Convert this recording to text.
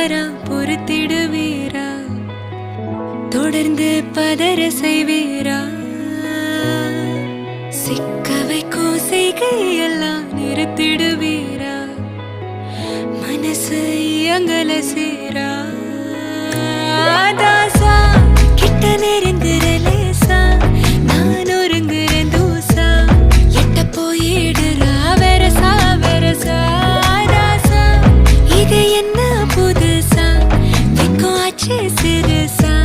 வரா பொறுத்திடுவீரா தொடர்ந்து பதற செய்வீரா சிக்க வைக்கும் செய்கையெல்லாம் நிறுத்திடுவீரா மனசு இயங்கல சீரா தாசா கிட்ட நெருங்குற லேசா நான் ஒருங்குற தூசா எட்ட போயிடுறா வெரசா வெரசா தாசா இது என்ன புதுசா வெக்கம் ஆச்சு சிறுசா